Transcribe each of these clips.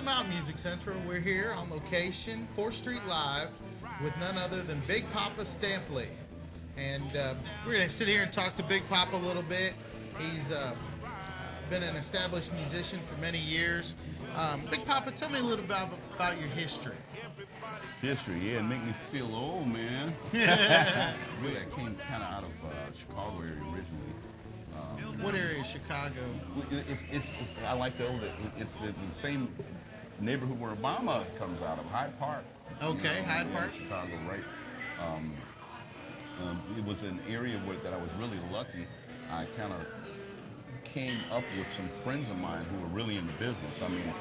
come out, Music Central. We're here on location, 4th Street Live, with none other than Big Poppa Stampley. And we're going to sit here and talk to Big Poppa a little bit. He's been an established musician for many years. Big Poppa, tell me a little about your history. History, yeah, it make me feel old, man. Really, I came kind of out of Chicago area originally. What area of Chicago? I like to old it. It's the same neighborhood where Obama comes out of, Hyde Park. Okay, Hyde Park. Chicago, right? It was an area that I was really lucky. I kind of came up with some friends of mine who were really in the business. I mean,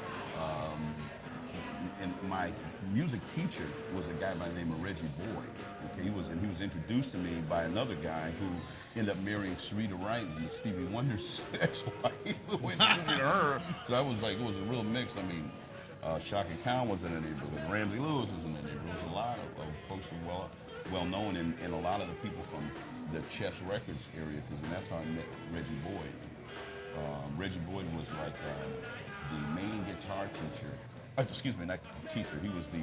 and my music teacher was a guy by the name of Reggie Boyd. Okay, he was introduced to me by another guy who ended up marrying Sarita Wright, and Stevie Wonder's ex-wife. Went to her. So I was like, it was a real mix. I mean, Shaka Khan was in the neighborhood. Ramsey Lewis was in the neighborhood. There was a lot of folks who were well known, and a lot of the people from the Chess Records area, because that's how I met Reggie Boyd. Reggie Boyd was like the main guitar teacher. Excuse me, not teacher. He was the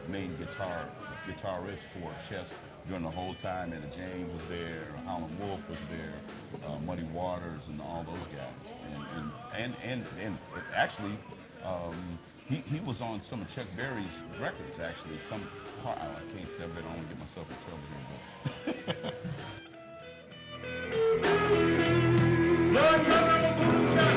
main guitarist for Chess during the whole time. And James was there, Howlin' Wolf was there, Muddy Waters, and all those guys. And actually, he was on some of Chuck Berry's records. Actually, some part I can't say, but I don't want to get myself in trouble here. Lord, come on, Chuck.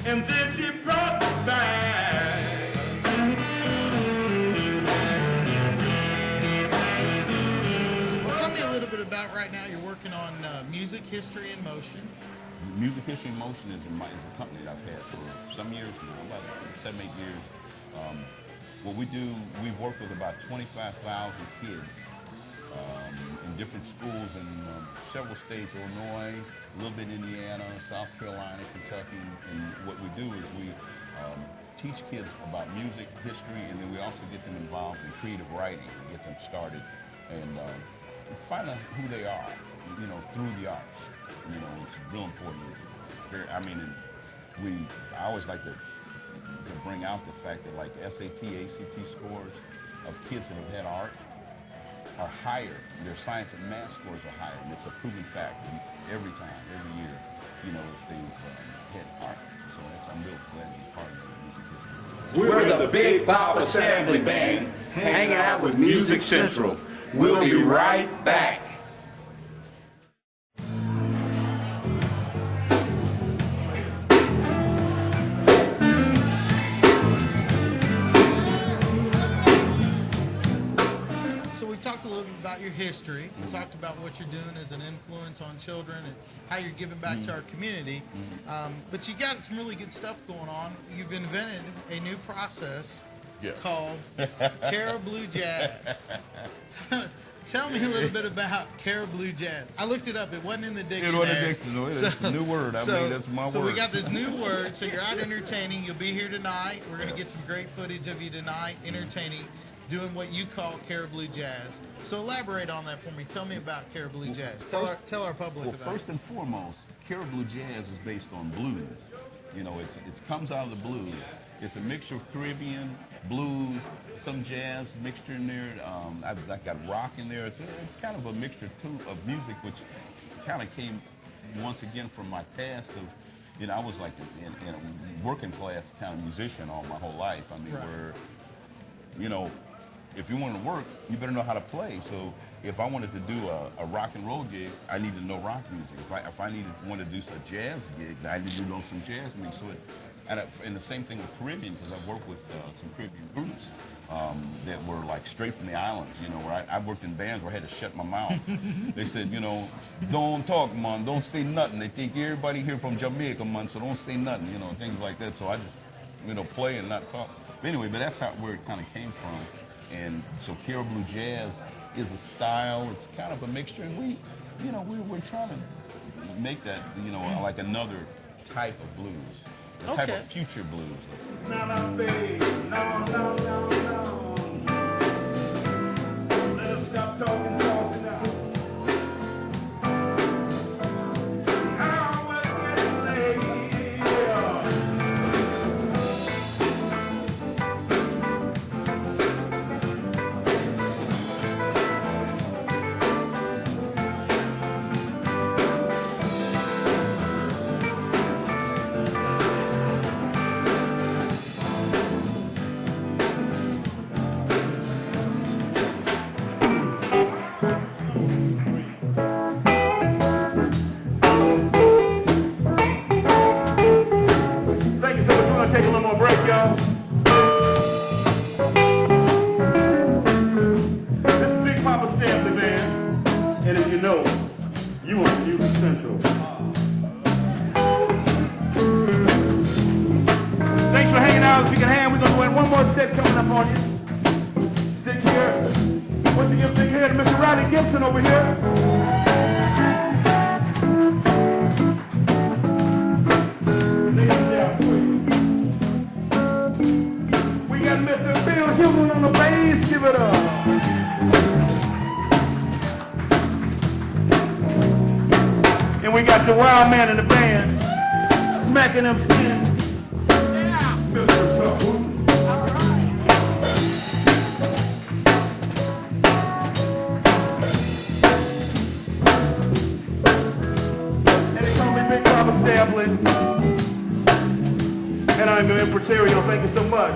And then she brought me back. Well, tell me a little bit about right now. You're working on Music History in Motion. Music History in Motion is a company that I've had for some years now, about 7, 8 years. What we do, we've worked with about 25,000 kids in different schools in several states, Illinois, a little bit Indiana, South Carolina, Kentucky. And what we do is we teach kids about music, history, and then we also get them involved in creative writing and get them started and find out who they are, through the arts. It's real important. I always like to bring out the fact that like SAT, ACT scores of kids that have had art are higher. Their science and math scores are higher. And it's a proven fact every time, every year, if they've had art. So I'm real glad to be part of the music history. We're the Big Poppa Stampley Band, hanging out with Music Central. We'll be right back. A little bit about your history. We talked about what you're doing as an influence on children and how you're giving back to our community. But you got some really good stuff going on. You've invented a new process called Caribou Jazz. Tell me a little bit about Caribou Jazz. I looked it up. It wasn't in the dictionary. It wasn't in the dictionary. It's a new word. That's my word. So we got this new word. So you're out entertaining. You'll be here tonight. We're going to get some great footage of you tonight entertaining, doing what you call Caribou Jazz. So elaborate on that for me. Tell me about Caribou Jazz. Tell our public about it. Well, first and foremost, Caribou Jazz is based on blues. It comes out of the blues. It's a mixture of Caribbean, blues, some jazz mixture in there. I've got rock in there. It's kind of a mixture, too, of music, which kind of came, once again, from my past of, I was like in a working class kind of musician all my whole life. I mean, where, if you want to work, you better know how to play. So if I wanted to do a rock and roll gig, I need to know rock music. If I wanted to do a jazz gig, I need to know some jazz music. So and the same thing with Caribbean, because I've worked with some Caribbean groups that were like straight from the islands, you know, where I worked in bands where I had to shut my mouth. They said, you know, don't talk, man, don't say nothing. They think everybody here from Jamaica, man, so don't say nothing, you know, things like that. So I just, you know, play and not talk. But anyway, but that's where it kind of came from. And so Caribou Jazz is a style. It's kind of a mixture, and we're trying to make that, you know, like another type of blues, a type of future blues. No, babe, no. Let us stop talking false now. I was getting late. Thank you so much. We're going to take a little more break, y'all. This is Big Poppa Stampley, man. And as you know, you on Music Central. Thanks for hanging out. If you can hang, we're going to do one more set coming up on you. Stick here. Once you give big hair to Mr. Riley Gibson over here. We got Mr. Bill Human on the bass. Give it up. And we got the wild man in the band smacking them skins. Mr. Tucker. And they call me Big Poppa Stampley. And I'm an impresario. Thank you so much.